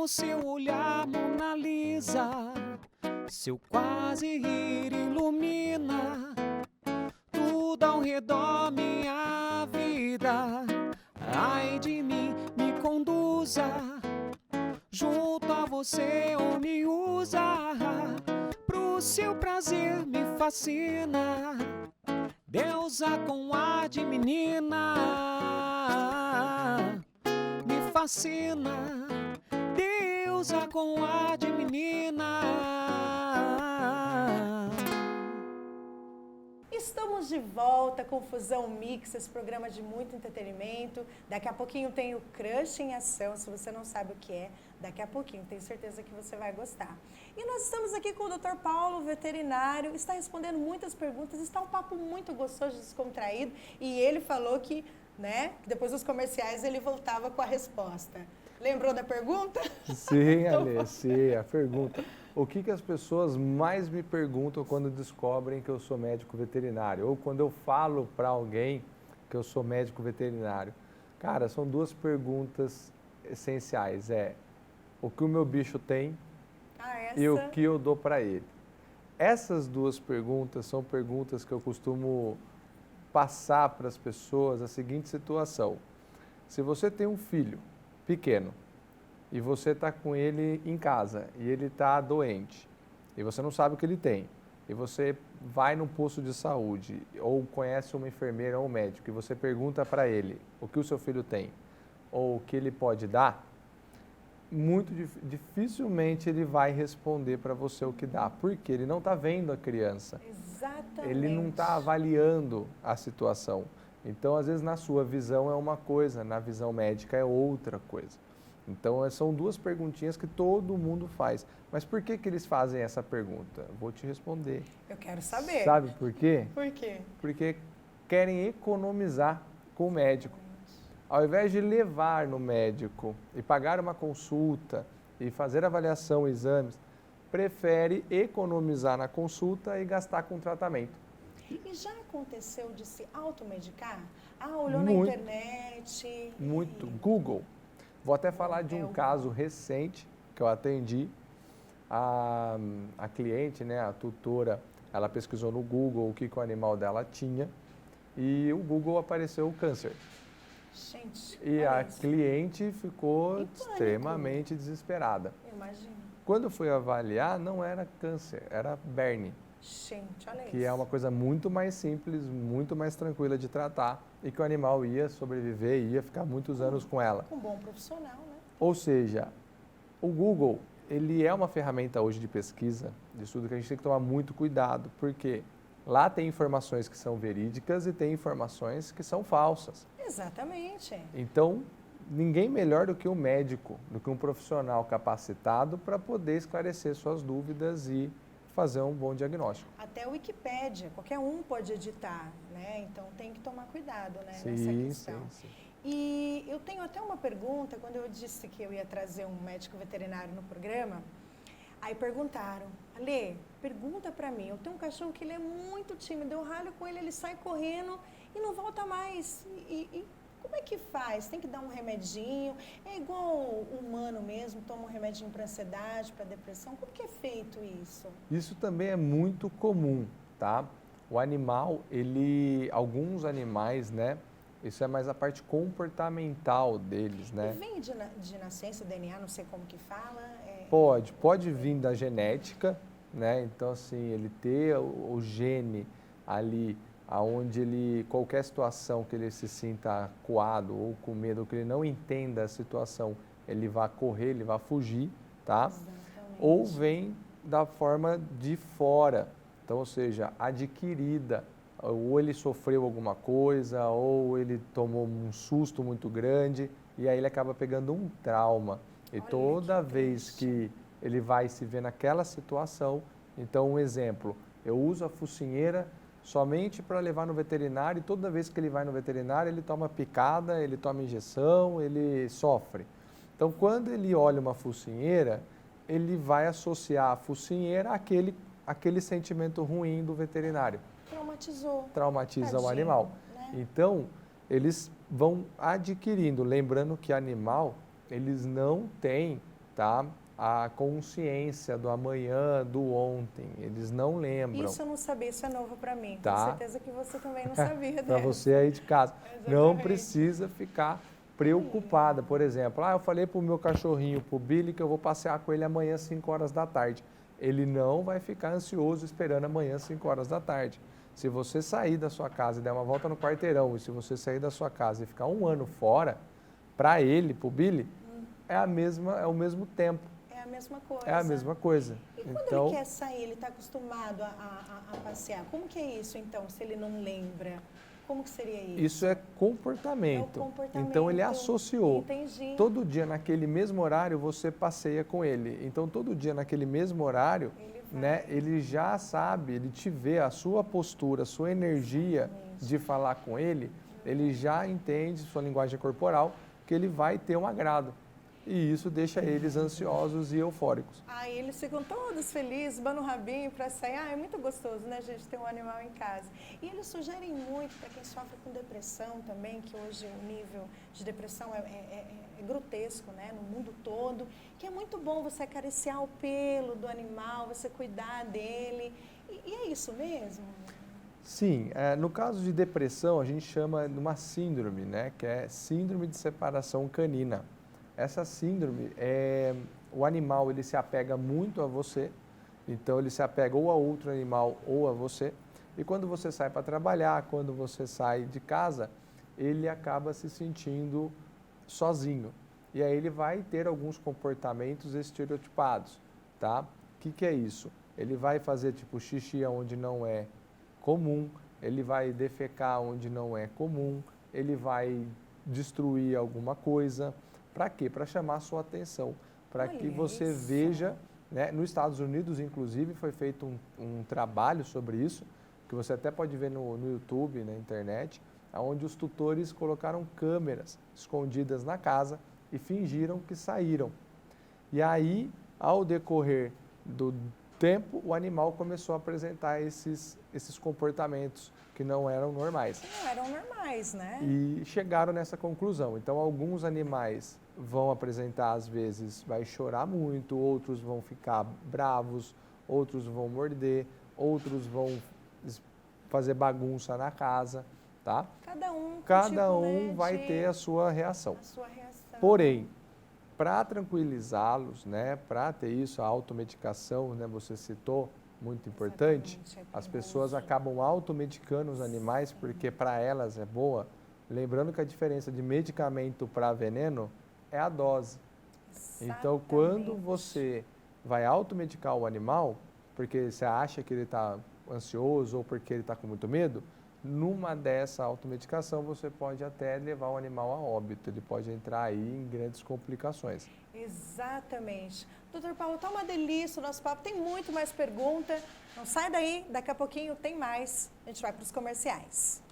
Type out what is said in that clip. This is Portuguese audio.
seu olhar, Mona Lisa, seu quase rir ilumina tudo ao redor, minha vida. Ai de mim, me conduza junto a você ou me usa pro seu prazer, me fascina. Deusa com ar de menina, me fascina. Deusa com ar de menina. Estamos de volta com Fusão Mix, esse programa de muito entretenimento. Daqui a pouquinho tem o Crush em Ação, se você não sabe o que é, daqui a pouquinho, tenho certeza que você vai gostar. E nós estamos aqui com o Dr. Paulo, veterinário, está respondendo muitas perguntas, está um papo muito gostoso, descontraído, e ele falou que, que depois dos comerciais ele voltava com a resposta. Lembrou da pergunta? Sim, Alê, sim, a pergunta. O que as pessoas mais me perguntam quando descobrem que eu sou médico veterinário? Ou quando eu falo para alguém que eu sou médico veterinário? Cara, são duas perguntas essenciais. O que o meu bicho tem e o que eu dou para ele. Essas duas perguntas são perguntas que eu costumo passar para as pessoas a seguinte situação. Se você tem um filho pequeno, e você está com ele em casa e ele está doente e você não sabe o que ele tem e você vai num posto de saúde ou conhece uma enfermeira ou um médico e você pergunta para ele o que o seu filho tem ou o que ele pode dar, muito dificilmente ele vai responder para você o que dá, porque ele não está vendo a criança. Exatamente. Ele não está avaliando a situação. Então, às vezes, na sua visão é uma coisa, na visão médica é outra coisa. Então, são duas perguntinhas que todo mundo faz. Mas por que eles fazem essa pergunta? Vou te responder. Eu quero saber. Sabe por quê? Por quê? Porque querem economizar com o médico. Ao invés de levar no médico e pagar uma consulta e fazer avaliação, exames, prefere economizar na consulta e gastar com tratamento. E já aconteceu de se automedicar? Olhou na internet? Muito. Google. Vou até falar de um caso recente que eu atendi. A cliente, a tutora, ela pesquisou no Google o que o animal dela tinha e o Google apareceu o câncer. Gente, e a cliente ficou extremamente desesperada. Imagina. Quando eu fui avaliar, não era câncer, era berne. Gente, olha isso. Que é uma coisa muito mais simples, muito mais tranquila de tratar e que o animal ia sobreviver e ia ficar muitos anos com ela. Com um bom profissional, né? Ou seja, o Google, ele é uma ferramenta hoje de pesquisa, de estudo que a gente tem que tomar muito cuidado, porque lá tem informações que são verídicas e tem informações que são falsas. Exatamente. Então, ninguém melhor do que um médico, do que um profissional capacitado para poder esclarecer suas dúvidas e fazer um bom diagnóstico. Até a Wikipédia, qualquer um pode editar, né? Então tem que tomar cuidado, né, sim, nessa questão. Sim. E eu tenho até uma pergunta, quando eu disse que eu ia trazer um médico veterinário no programa, aí perguntaram, Alê, pergunta pra mim, eu tenho um cachorro que ele é muito tímido, eu ralho com ele, ele sai correndo e não volta mais. E como é que faz? Tem que dar um remedinho? É igual o humano mesmo, toma um remedinho para ansiedade, para depressão? Como que é feito isso? Isso também é muito comum, tá? O animal, alguns animais, isso é mais a parte comportamental deles, né? E vem de nascença o DNA, não sei como que fala? Pode vir da genética, né? Então, assim, ele ter o gene ali, aonde qualquer situação que ele se sinta acuado ou com medo, ou que ele não entenda a situação, ele vai correr, ele vai fugir, tá? Exatamente. Ou vem da forma de fora, então, ou seja, adquirida, ou ele sofreu alguma coisa, ou ele tomou um susto muito grande, e aí ele acaba pegando um trauma. E toda vez que ele vai se ver naquela situação, então, um exemplo, eu uso a focinheira somente para levar no veterinário e toda vez que ele vai no veterinário ele toma picada, ele toma injeção, ele sofre. Então, quando ele olha uma focinheira, ele vai associar a focinheira àquele sentimento ruim do veterinário. Traumatiza Tadinho, o animal. Né? Então, eles vão adquirindo, lembrando que animal, eles não têm tá? A consciência do amanhã, do ontem. Eles não lembram. Isso eu não sabia, isso é novo para mim. Tá. Com certeza que você também não sabia, Para né? você aí de casa. Não Exatamente. precisa ficar preocupada. Por exemplo, eu falei para o meu cachorrinho, para o Billy, que eu vou passear com ele amanhã às 5 horas da tarde. Ele não vai ficar ansioso esperando amanhã às 5 horas da tarde. Se você sair da sua casa e der uma volta no quarteirão, e se você sair da sua casa e ficar um ano fora, para ele, para o Billy, é o mesmo tempo. É a mesma coisa. É a mesma coisa. E quando Então, ele quer sair, ele está acostumado a passear. Como que é isso, então, se ele não lembra? Como que seria isso? isso é comportamento. É o comportamento. Então, ele associou. Entendi. Todo dia naquele mesmo horário você passeia com ele. Então, todo dia naquele mesmo horário, ele já sabe, ele te vê, a sua postura, a sua energia de falar com ele, ele já entende, sua linguagem corporal, que ele vai ter um agrado. E isso deixa eles ansiosos e eufóricos. Aí eles ficam todos felizes, banam o rabinho para sair. É muito gostoso, né, gente, ter um animal em casa. E eles sugerem muito para quem sofre com depressão também, que hoje o nível de depressão é grotesco, né, no mundo todo, que é muito bom você acariciar o pelo do animal, você cuidar dele. E é isso mesmo? Sim, no caso de depressão, a gente chama de uma síndrome, né, que é síndrome de separação canina. Essa síndrome, o animal ele se apega muito a você, então ele se apega ou a outro animal ou a você, e quando você sai para trabalhar, quando você sai de casa, ele acaba se sentindo sozinho. E aí ele vai ter alguns comportamentos estereotipados, tá? O que é isso? Ele vai fazer tipo xixi onde não é comum, ele vai defecar onde não é comum, ele vai destruir alguma coisa. Para quê? Para chamar a sua atenção, para que você veja, né? Nos Estados Unidos, inclusive, foi feito um trabalho sobre isso, que você até pode ver no YouTube, na internet, onde os tutores colocaram câmeras escondidas na casa e fingiram que saíram. E aí, ao decorrer do tempo, o animal começou a apresentar esses comportamentos que não eram normais. Não eram normais, né? E chegaram nessa conclusão. Então, alguns animais vão apresentar, às vezes, vai chorar muito, outros vão ficar bravos, outros vão morder, outros vão fazer bagunça na casa, tá? Cada um, né, vai ter a sua reação. A sua reação. Porém, para tranquilizá-los, né, para ter isso, a automedicação, né, você citou, muito importante, as pessoas acabam automedicando os animais porque para elas é boa. Lembrando que a diferença de medicamento para veneno é a dose. Então, quando você vai automedicar o animal, porque você acha que ele está ansioso ou porque ele está com muito medo, numa dessa automedicação você pode até levar o animal a óbito, ele pode entrar aí em grandes complicações. Exatamente. Doutor Paulo, está uma delícia o nosso papo, tem muito mais pergunta. Não sai daí, daqui a pouquinho tem mais. A gente vai para os comerciais.